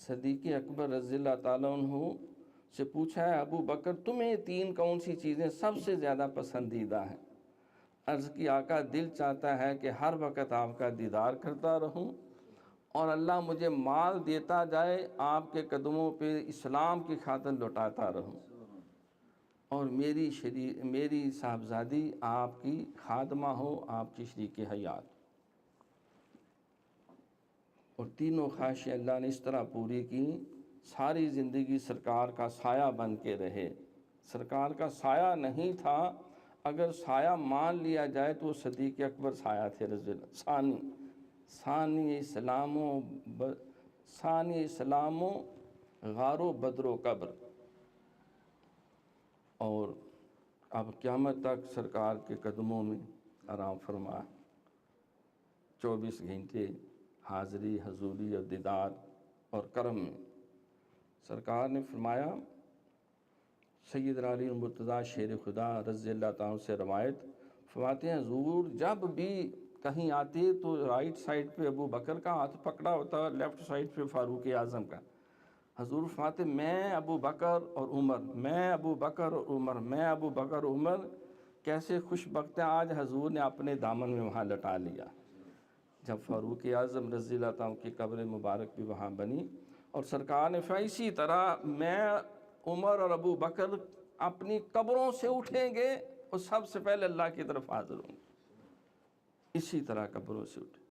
صدیق اکبر رضی اللہ تعالیٰ عنہ سے پوچھا ہے ابو بکر تمہیں تین کون سی چیزیں سب سے زیادہ پسندیدہ ہیں؟ عرض کی آقا دل چاہتا ہے کہ ہر وقت آپ کا دیدار کرتا رہوں، اور اللہ مجھے مال دیتا جائے آپ کے قدموں پہ اسلام کی خاطر لوٹاتا رہوں، اور میری صاحبزادی آپ کی خادمہ ہو، آپ کی شریک حیات۔ اور تینوں خواہشیں اللہ نے اس طرح پوری کی، ساری زندگی سرکار کا سایہ بن کے رہے۔ سرکار کا سایہ نہیں تھا، اگر سایہ مان لیا جائے تو وہ صدیق اکبر سایہ تھے رضی اللہ ثانی اسلام و غار و بدر و قبر۔ اور اب قیامت تک سرکار کے قدموں میں آرام فرما، 24 گھنٹے حاضری حضوری اور دیدار اور کرم میں۔ سرکار نے فرمایا، سیدنا علی المرتضیٰ شیر خدا رضی اللہ تعالیٰ سے روایت فرماتے ہیں حضور جب بھی کہیں آتے تو رائٹ سائڈ پہ ابو بکر کا ہاتھ پکڑا ہوتا، لیفٹ سائڈ پہ فاروق اعظم کا۔ حضور فرماتے میں ابو بکر اور عمر، میں ابو بکر اور عمر، میں ابو بکر اور عمر، کیسے خوش بخت ہیں آج حضور نے اپنے دامن میں وہاں لٹا لیا۔ جب فاروق اعظم رضی اللہ تعالیٰ کی قبر مبارک بھی وہاں بنی، اور سرکار نے فرمایا اسی طرح میں عمر اور ابو بکر اپنی قبروں سے اٹھیں گے اور سب سے پہلے اللہ کی طرف حاضر ہوں گے، اسی طرح قبروں سے اٹھیں۔